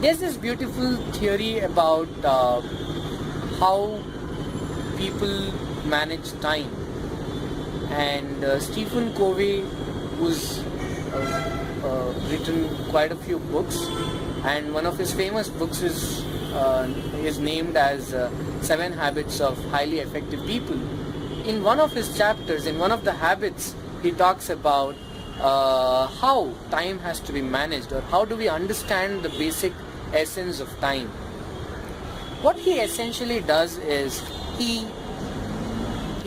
There's this beautiful theory about how people manage time, and Stephen Covey, who's written quite a few books, and one of his famous books is named as 7 Habits of Highly Effective People. In one of his chapters, in one of the habits, he talks about how time has to be managed, or how do we understand the basic essence of time. What he essentially does is he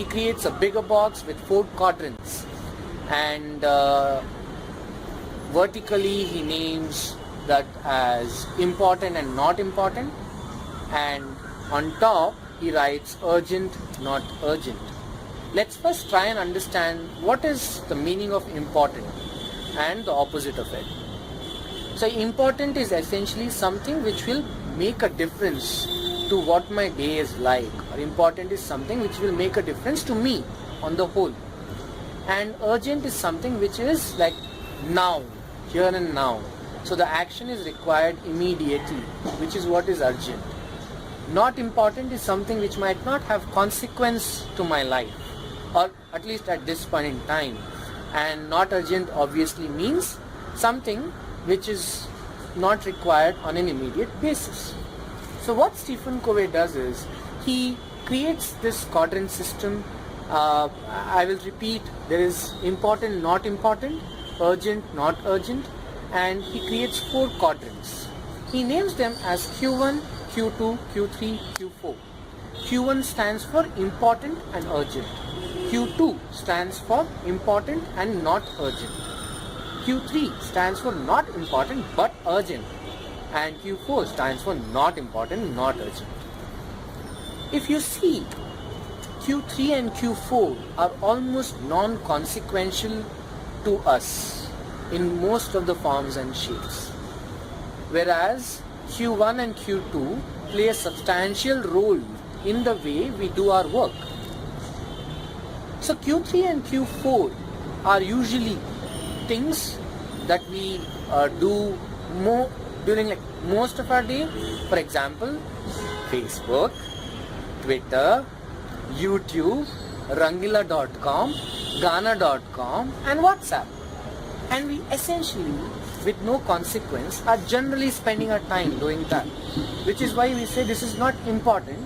creates a bigger box with 4 quadrants, and vertically he names that as important and not important, and on top he writes urgent, not urgent. Let's first try and understand what is the meaning of important and the opposite of it. So important is essentially something which will make a difference to what my day is like, or important is something which will make a difference to me on the whole. And urgent is something which is like now, here and now. So the action is required immediately, which is what is urgent. Not important is something which might not have consequence to my life, or at least at this point in time. And not urgent obviously means something which is not required on an immediate basis. So what Stephen Covey does is he creates this quadrant system. I will repeat, there is important, not important, urgent, not urgent, and he creates 4 quadrants. He names them as Q1, Q2, Q3, Q4. Q1 stands for important and urgent. Q2 stands for important and not urgent. Q3 stands for not important but urgent. And Q4 stands for not important, not urgent. If you see, Q3 and Q4 are almost non-consequential to us in most of the forms and shapes. Whereas Q1 and Q2 play a substantial role in the way we do our work. So Q3 and Q4 are usually things that we do more during most of our day. For example, Facebook, Twitter, YouTube, Rangila.com, Ghana.com and WhatsApp. And we essentially, with no consequence, are generally spending our time doing that. Which is why we say this is not important,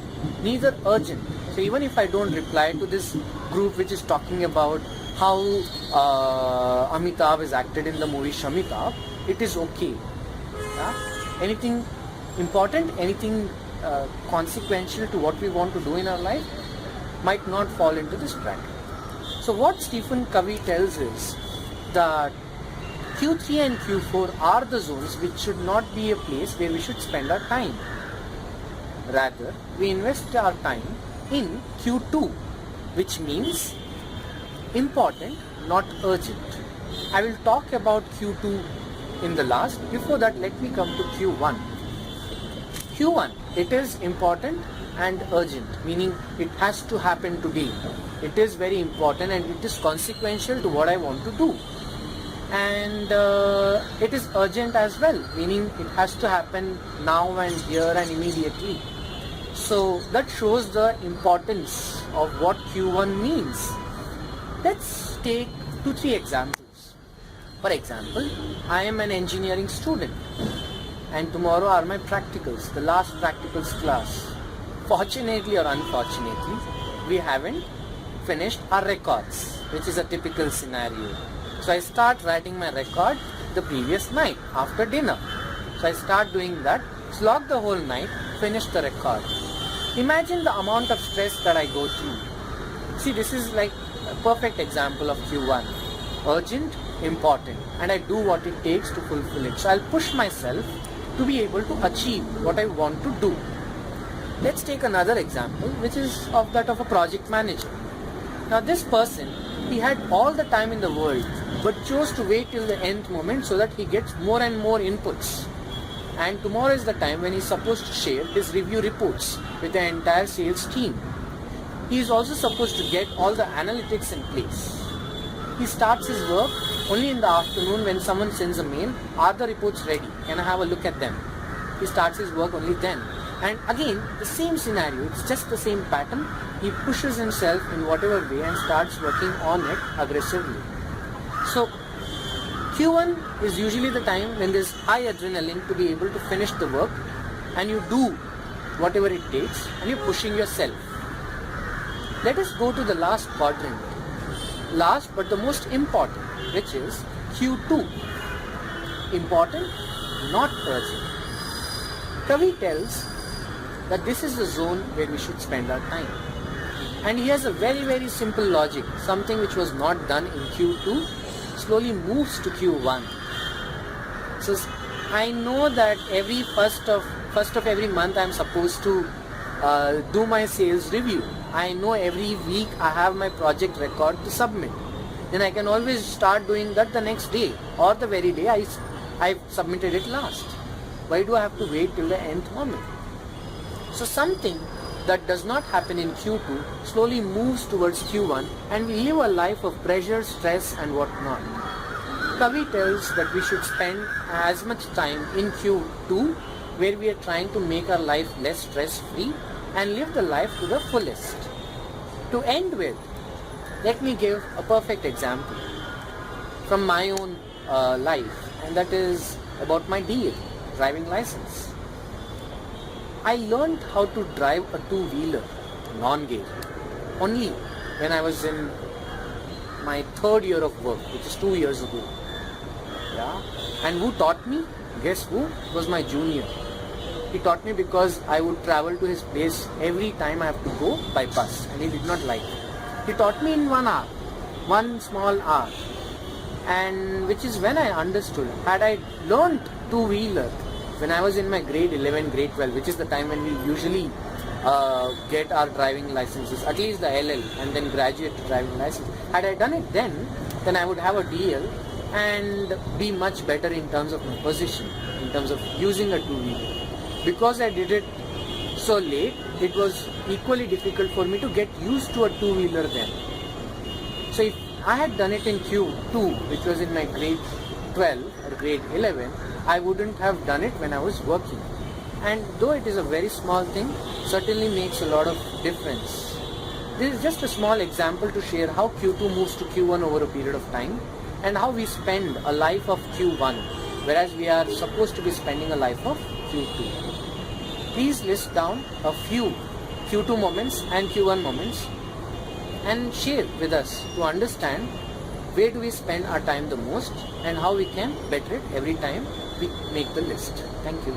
neither urgent. So even if I don't reply to this group which is talking about how Amitabh is acted in the movie Shamitabh, it is okay. Yeah? Anything important, anything consequential to what we want to do in our life might not fall into this bracket. So what Stephen Covey tells is that Q3 and Q4 are the zones which should not be a place where we should spend our time. Rather, we invest our time in Q2, which means important, not urgent. I will talk about Q2 in the last. Before that, let me come to Q1. Q1, it is important and urgent, meaning it has to happen today. It is very important and it is consequential to what I want to do. And it is urgent as well, meaning it has to happen now and here and immediately. So that shows the importance of what Q1 means. Let's take 2-3 examples. For example, I am an engineering student and tomorrow are my practicals, the last practicals class. Fortunately or unfortunately, we haven't finished our records, which is a typical scenario. So I start writing my record the previous night after dinner. So I start doing that, slog the whole night, finish the record. Imagine the amount of stress that I go through. See, this is like a perfect example of Q1. Urgent, important, and I do what it takes to fulfill it. So I'll push myself to be able to achieve what I want to do. Let's take another example, which is of that of a project manager. Now this person, he had all the time in the world, but chose to wait till the nth moment so that he gets more and more inputs. And tomorrow is the time when he's supposed to share his review reports with the entire sales team. He is also supposed to get all the analytics in place. He starts his work only in the afternoon when someone sends a mail, are the reports ready? Can I have a look at them? he starts his work only then. And again, the same scenario, it's just the same pattern. He pushes himself in whatever way and starts working on it aggressively. So Q1 is usually the time when there's high adrenaline to be able to finish the work, and you do whatever it takes and you're pushing yourself. Let us go to the last quadrant. Last but the most important, which is Q2. Important, not urgent. Covey tells that this is the zone where we should spend our time. And he has a very simple logic. Something which was not done in Q2 slowly moves to Q1. So I know that every first of every month I'm supposed to do my sales review. I know every week I have my project record to submit. Then I can always start doing that the next day or the very day I submitted it last. Why do I have to wait till the nth moment? So something that does not happen in Q2 slowly moves towards Q1, and we live a life of pressure, stress and whatnot. Covey tells that we should spend as much time in Q2 where we are trying to make our life less stress-free and live the life to the fullest. To end with, let me give a perfect example from my own life, and that is about my DL, driving license. I learned how to drive a two-wheeler, non-gear, only when I was in my third year of work, which is 2 years ago. Yeah. And who taught me? Guess who? It was my junior. He taught me because I would travel to his place every time I have to go by bus, and he did not like it. He taught me in 1 hour, 1 small hour, and which is when I understood. Had I learned two-wheeler when I was in my grade 11, grade 12, which is the time when we usually get our driving licenses, at least the LL, and then graduate to driving license. Had I done it then I would have a DL and be much better in terms of my position, in terms of using a two-wheeler. Because I did it so late, it was equally difficult for me to get used to a two-wheeler then. So if I had done it in Q2, which was in my grade 12 or grade 11, I wouldn't have done it when I was working. And though it is a very small thing, certainly makes a lot of difference. This is just a small example to share how Q2 moves to Q1 over a period of time, and how we spend a life of Q1, whereas we are supposed to be spending a life of Q2. Please list down a few Q2 moments and Q1 moments and share with us to understand where do we spend our time the most and how we can better it every time we make the list. Thank you.